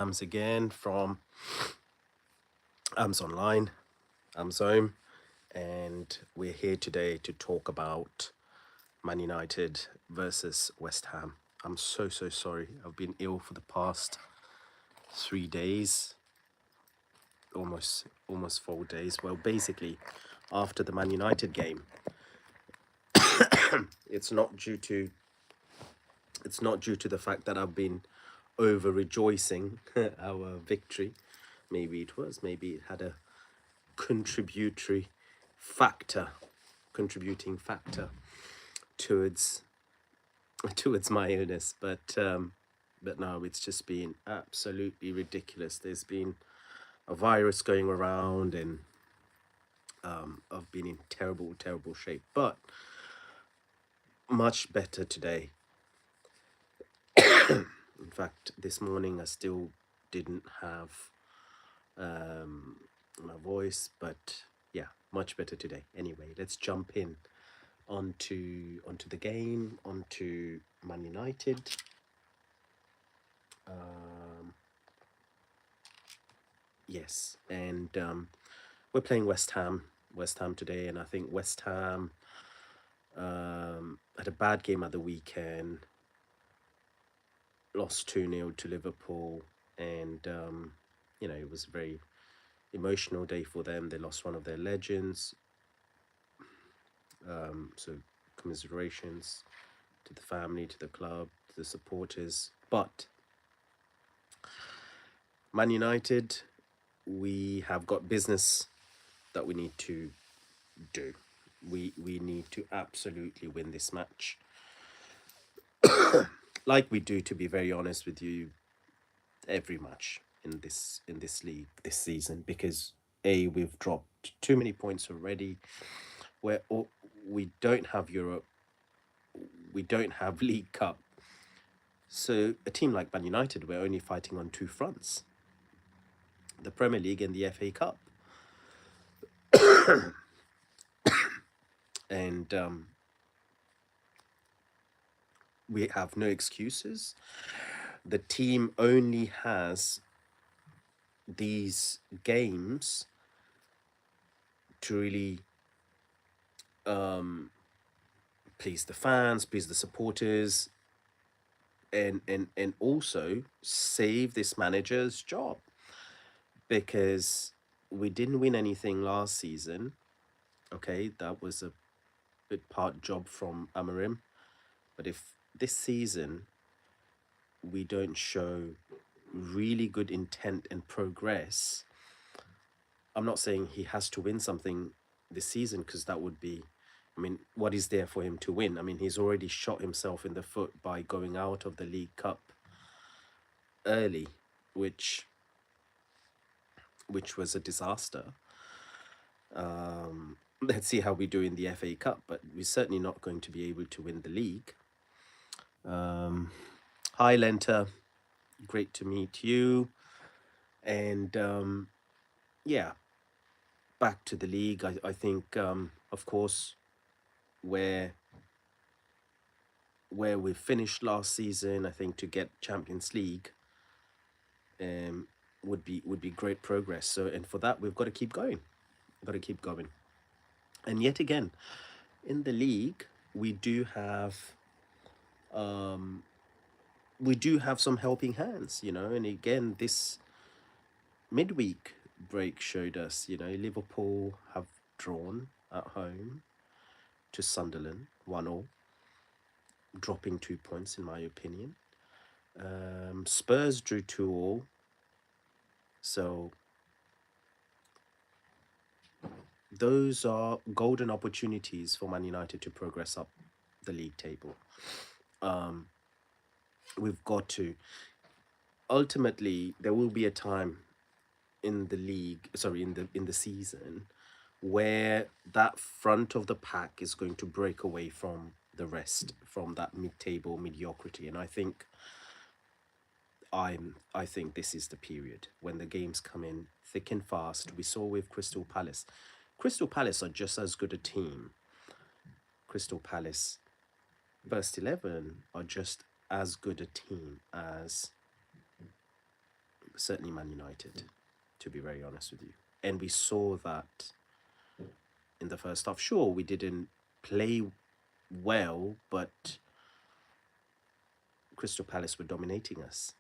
Again from AMS Online, AMS Home, and we're here today to talk about Man United versus West Ham. I'm so sorry. I've been ill for the past 3 days, almost 4 days. Well, basically, after the Man United game, it's not due to the fact that I've been over rejoicing our victory. Maybe it had a contributory factor, contributing factor towards my illness, but no, it's just been absolutely ridiculous. There's been a virus going around, and I've been in terrible shape, but much better today. In fact, this morning I still didn't have my voice, but yeah, much better today. Anyway, let's jump in onto the game, onto Man United. Yes, and we're playing West Ham. West Ham today, and I think West Ham had a bad game at the weekend. Lost 2-0 to Liverpool, and it was a very emotional day for them. They lost one of their legends. So commiserations to the family, to the club, to the supporters. But Man United, we have got business that we need to do. We need to absolutely win this match, like we do, to be very honest with you, every match in this league this season, because we've dropped too many points already. Where we don't have Europe, we don't have League Cup. So a team like Man United, we're only fighting on two fronts: the Premier League and the FA Cup. And we have no excuses. The team only has these games to really please the fans, please the supporters, and also save this manager's job, because we didn't win anything last season. Okay, that was a bit part job from Amarim, but if this season we don't show really good intent and progress, I'm not saying he has to win something this season, because that would be, I mean, what is there for him to win? I mean, he's already shot himself in the foot by going out of the League Cup early, which was a disaster. Let's see how we do in the FA Cup, but we're certainly not going to be able to win the league. Hi, Lenta. Great to meet you. And yeah, back to the league. I think, of course, where we finished last season, I think to get Champions League would be great progress. So, and for that, we've got to keep going. We've got to keep going. And yet again, in the league, we do have some helping hands, and again, this midweek break showed us, Liverpool have drawn at home to Sunderland 1-0, dropping 2 points in my opinion. Spurs drew 2-2, so those are golden opportunities for Man United to progress up the league table. We've got to, ultimately, there will be a time in the league, sorry, in the season, where that front of the pack is going to break away from the rest, from that mid-table mediocrity. And I think this is the period when the games come in thick and fast. We saw with Crystal Palace. Crystal Palace are just as good a team. Crystal Palace first 11 are just as good a team as certainly Man United, to be very honest with you. And we saw that in the first half. Sure, we didn't play well, but Crystal Palace were dominating us.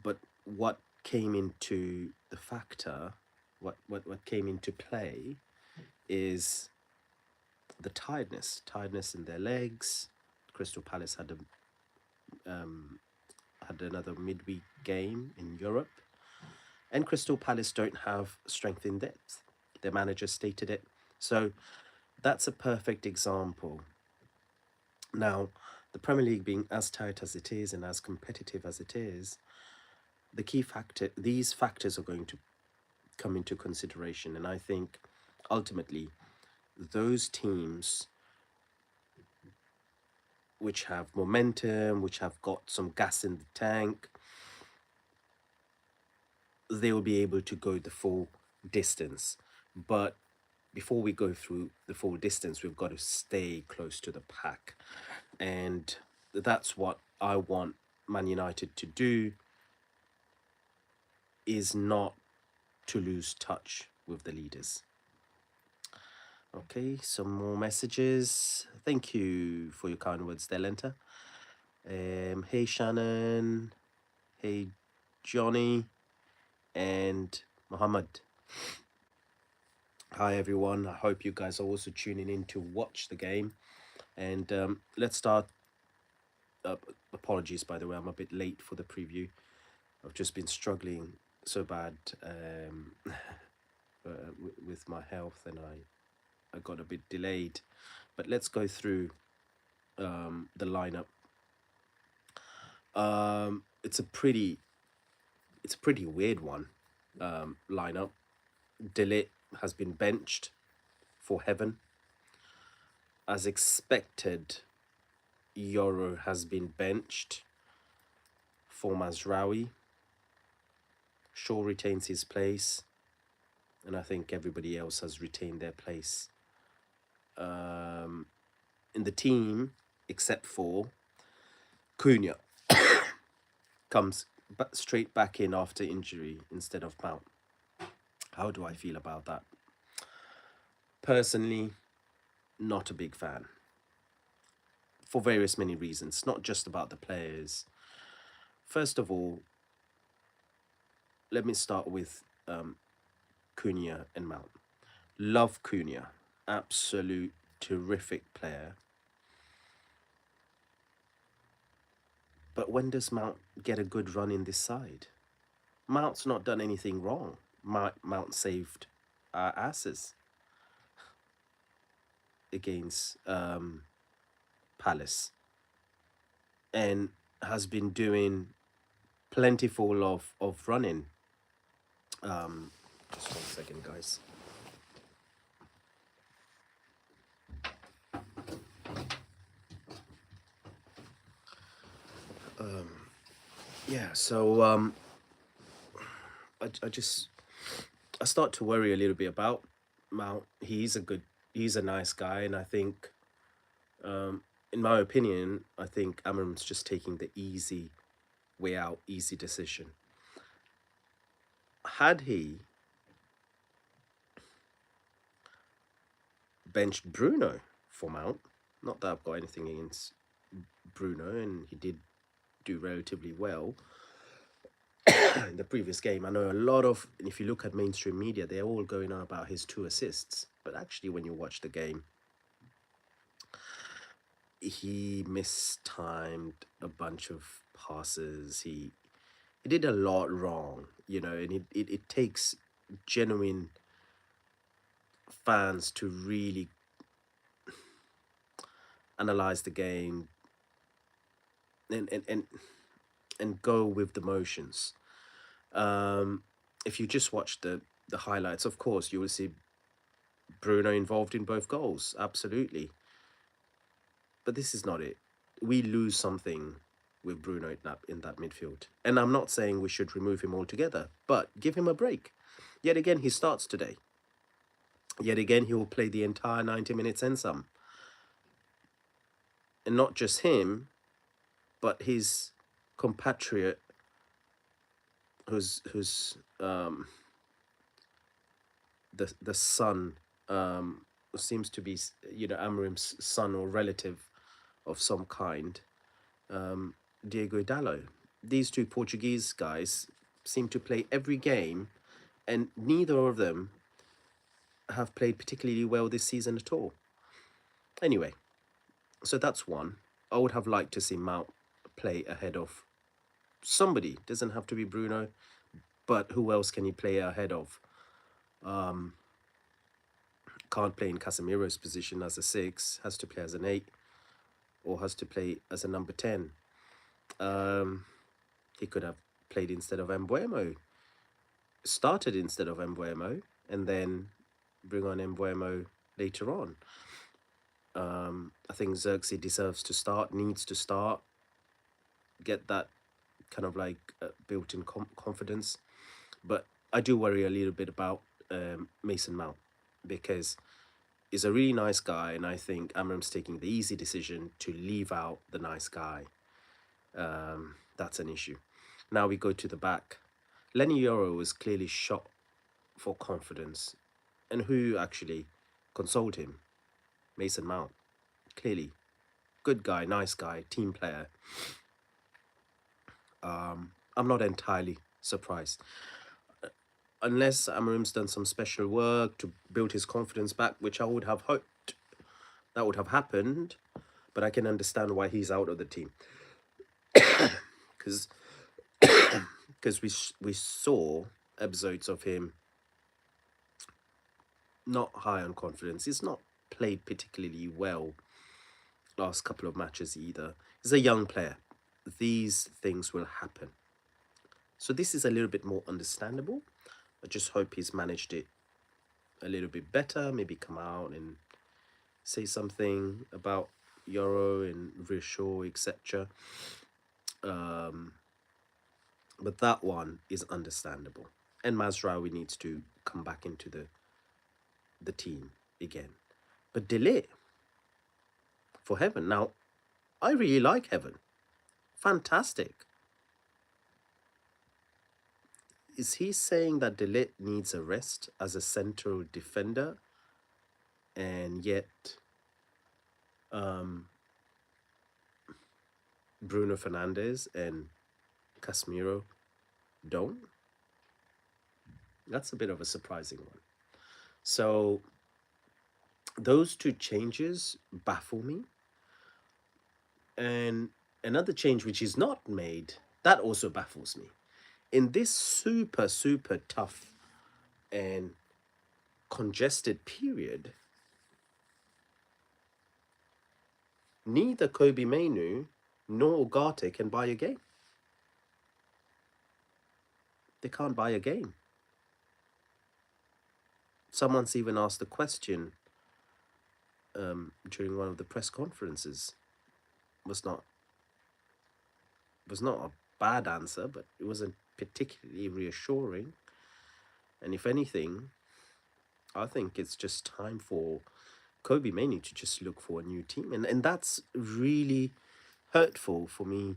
But what came into the factor, what came into play is the tiredness in their legs. Crystal Palace had another midweek game in Europe, and Crystal Palace don't have strength in depth. Their manager stated it. So that's a perfect example. Now, the Premier League being as tight as it is and as competitive as it is, these factors are going to come into consideration. And I think ultimately those teams which have momentum, which have got some gas in the tank, they will be able to go the full distance. But before we go through the full distance, we've got to stay close to the pack. And that's what I want Man United to do, is not to lose touch with the leaders. Okay, some more messages. Thank you for your kind words there, Lenta. Hey, Shannon. Hey, Johnny. And Muhammad. Hi, everyone. I hope you guys are also tuning in to watch the game. And let's start. Apologies, by the way, I'm a bit late for the preview. I've just been struggling so bad with my health, and I got a bit delayed. But let's go through the lineup. It's a pretty weird one. Lineup. De Ligt has been benched for Heaven. As expected, Yoro has been benched for Mazraoui. Shaw retains his place, and I think everybody else has retained their place in the team, except for Cunha. Comes straight back in after injury instead of Mount. How do I feel about that? Personally, not a big fan. For various many reasons, not just about the players. First of all, let me start with Cunha and Mount. Love Cunha. Absolute terrific player. But when does Mount get a good run in this side? Mount's not done anything wrong. Mount saved our asses against Palace, and has been doing plentiful of running. Just 1 second, guys. Yeah, so I start to worry a little bit about Mount. He's a nice guy, and I think, in my opinion, I think Amorim's just taking the easy way out, easy decision. Had he benched Bruno for Mount, not that I've got anything against Bruno, and he did do relatively well in the previous game. I know a lot of, and if you look at mainstream media, they're all going on about his 2 assists. But actually, when you watch the game, he mistimed a bunch of passes. He did a lot wrong, and it takes genuine fans to really analyze the game and go with the motions. If you just watch the highlights, of course, you will see Bruno involved in both goals, absolutely. But this is not it. We lose something with Bruno in that midfield. And I'm not saying we should remove him altogether, but give him a break. Yet again, he starts today. Yet again, he will play the entire 90 minutes and some. And not just him, but his compatriot who's the son, seems to be Amorim's son or relative of some kind, Diego Dallo. These two Portuguese guys seem to play every game, and neither of them have played particularly well this season at all. Anyway, so that's one. I would have liked to see Mount play ahead of somebody. Doesn't have to be Bruno, but who else can he play ahead of? Can't play in Casemiro's position as a 6, has to play as an 8, or has to play as a number 10. He could have played instead of Mbeumo, started instead of Mbeumo, and then bring on Mbeumo later on. I think Xerxes deserves to start, needs to start, get that kind of like built-in confidence. But I do worry a little bit about Mason Mount, because he's a really nice guy, and I think Amorim's taking the easy decision to leave out the nice guy. That's an issue. Now we go to the back. Lenny Yoro was clearly shot for confidence. And who actually consoled him? Mason Mount. Clearly. Good guy, nice guy, team player. I'm not entirely surprised. Unless Amorim's done some special work to build his confidence back, which I would have hoped that would have happened. But I can understand why he's out of the team. Because we saw episodes of him not high on confidence. He's not played particularly well last couple of matches either. He's a young player. These things will happen. So this is a little bit more understandable. I just hope he's managed it a little bit better. Maybe come out and say something about Yoro and reassure, etc. But that one is understandable. And Mazraoui needs to come back into the team again. But De Ligt, for Heaven. Now, I really like Heaven. Fantastic. Is he saying that De Ligt needs a rest as a central defender, and yet Bruno Fernandes and Casemiro don't? That's a bit of a surprising one. So those two changes baffle me. And another change which is not made, that also baffles me. In this super, super tough and congested period, neither Kobbie Mainoo nor Ugarte can buy a game. They can't buy a game. Someone's even asked the question during one of the press conferences. Was not a bad answer, but it wasn't particularly reassuring. And if anything, I think it's just time for Kobbie Mainoo to just look for a new team. And that's really hurtful for me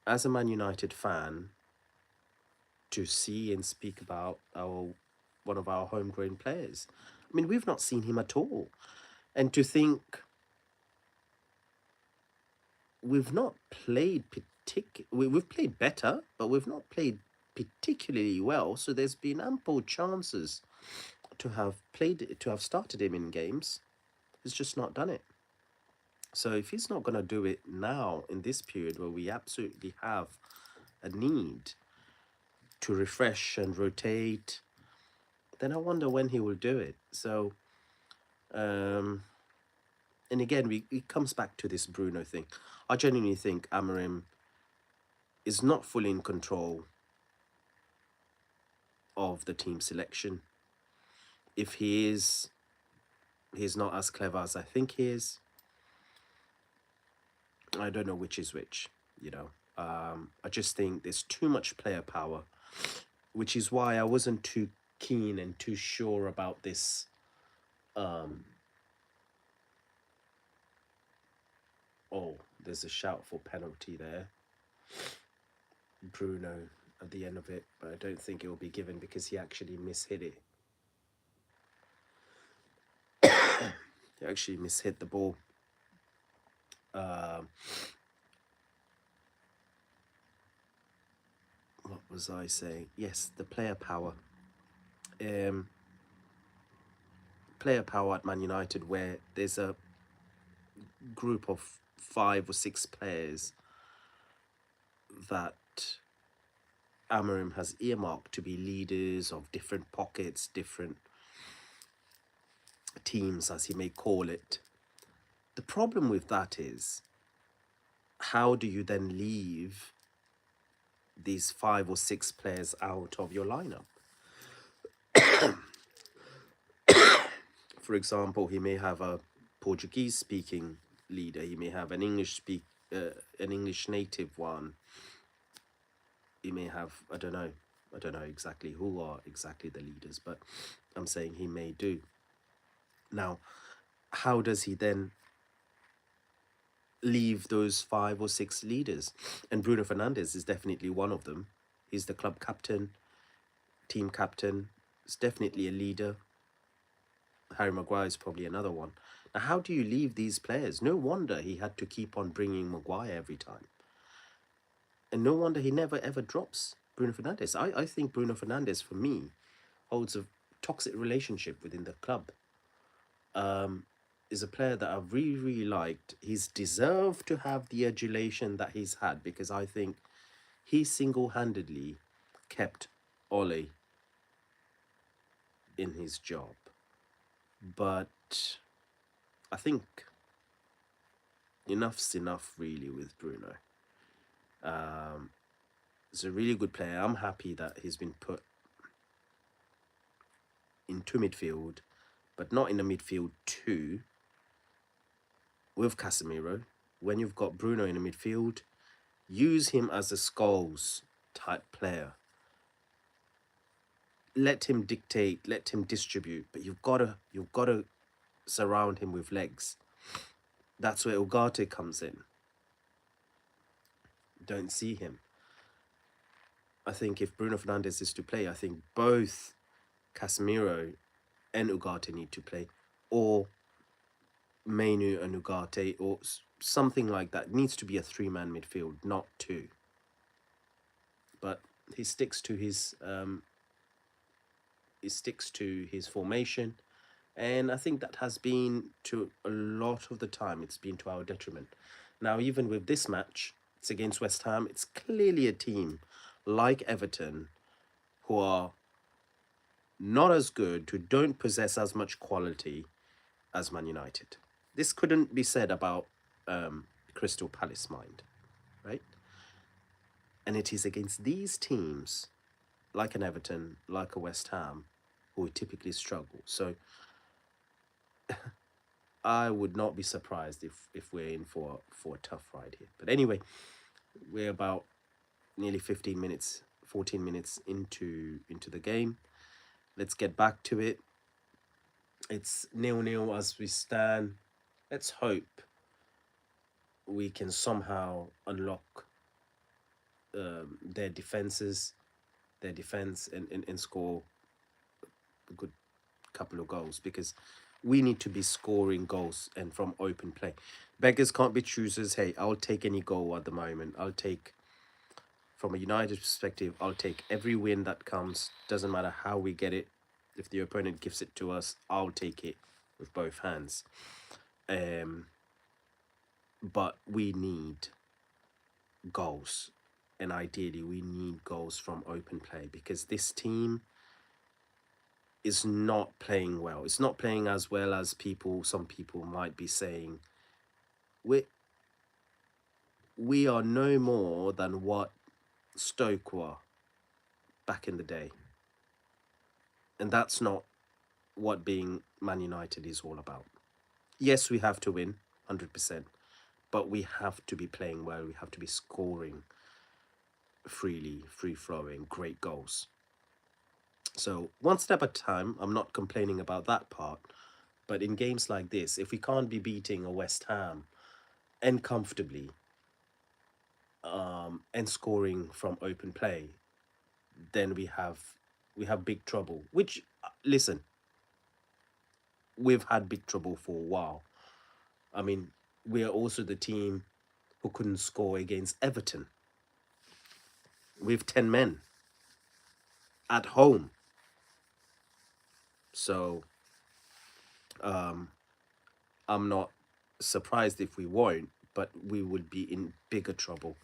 as a Man United fan to see and speak about one of our homegrown players. I mean, we've not seen him at all. And to think we've not played we've played better, but we've not played particularly well. So there's been ample chances to have started him in games. He's just not done it. So if he's not going to do it now in this period where we absolutely have a need to refresh and rotate, then I wonder when he will do it. So, and again, it comes back to this Bruno thing. I genuinely think Amorim is not fully in control of the team selection. If he is, he's not as clever as I think he is. I don't know which is which, you know. I just think there's too much player power, which is why I wasn't too keen and too sure about this oh, there's a shout for penalty there. Bruno at the end of it, but I don't think it will be given because he actually mishit it. He actually mishit the ball. Um, what was I saying? Yes, the player power. Um, Player power at Man United, where there's a group of 5 or 6 players that Amorim has earmarked to be leaders of different pockets, different teams, as he may call it. The problem with that is, how do you then leave these 5 or 6 players out of your lineup? For example, he may have a Portuguese speaking leader, he may have an an English native one, he may have, I don't know exactly who are exactly the leaders, but I'm saying he may do. Now, how does he then leave those 5 or 6 leaders? And Bruno Fernandes is definitely one of them. He's the club captain, team captain. He's definitely a leader. Harry Maguire is probably another one. Now, how do you leave these players? No wonder he had to keep on bringing Maguire every time. And no wonder he never ever drops Bruno Fernandes. I think Bruno Fernandes, for me, holds a toxic relationship within the club. Is a player that I've really, really liked. He's deserved to have the adulation that he's had, because I think he single-handedly kept Ole in his job. But I think enough's enough, really, with Bruno. He's a really good player. I'm happy that he's been put into midfield, but not in the midfield two with Casemiro. When you've got Bruno in the midfield, use him as a Scholes type player. Let him dictate, let him distribute, but you've gotta surround him with legs. That's where Ugarte comes in. Don't see him. I think if Bruno Fernandes is to play, I think both Casemiro and Ugarte need to play, or Mainu and Ugarte, or something like that. It needs to be a 3-man midfield, not 2. But he sticks to his formation, and I think that has been, to a lot of the time, it's been to our detriment. Now, even with this match, it's against West Ham. It's clearly a team like Everton who are not as good, who don't possess as much quality as Man United. This couldn't be said about Crystal Palace, mind, right? And it is against these teams, like an Everton, like a West Ham, who typically struggle. So I would not be surprised if we're in for a tough ride here. But anyway, we're about nearly 14 minutes into the game. Let's get back to it. It's 0-0 as we stand. Let's hope we can somehow unlock their defense, and score a good couple of goals, because we need to be scoring goals and from open play. Beggars can't be choosers. Hey, I'll take any goal at the moment. From a United perspective, I'll take every win that comes. Doesn't matter how we get it. If the opponent gives it to us, I'll take it with both hands. But we need goals. And ideally, we need goals from open play, because this team is not playing well. It's not playing as well as some people might be saying. We are no more than what Stoke were back in the day. And that's not what being Man United is all about. Yes, we have to win, 100%. But we have to be playing well. We have to be scoring freely, free-flowing, great goals. So one step at a time. I'm not complaining about that part. But in games like this, if we can't be beating a West Ham, and comfortably, and scoring from open play, then we have big trouble. Which listen, we've had big trouble for a while. I mean, we are also the team who couldn't score against Everton with 10 men at home. So I'm not surprised if we won't, but we would be in bigger trouble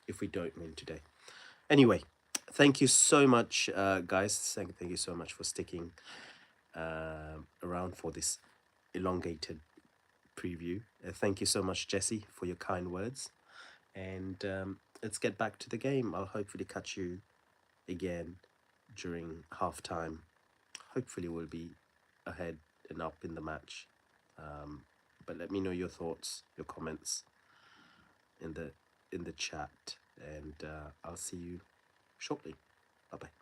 if we don't win today. Anyway, thank you so much, guys. Thank you so much for sticking around for this elongated preview. Thank you so much, Jesse, for your kind words. And let's get back to the game. I'll hopefully catch you again during halftime. Hopefully, we'll be ahead and up in the match. But let me know your thoughts, your comments in the chat, and I'll see you shortly. Bye bye.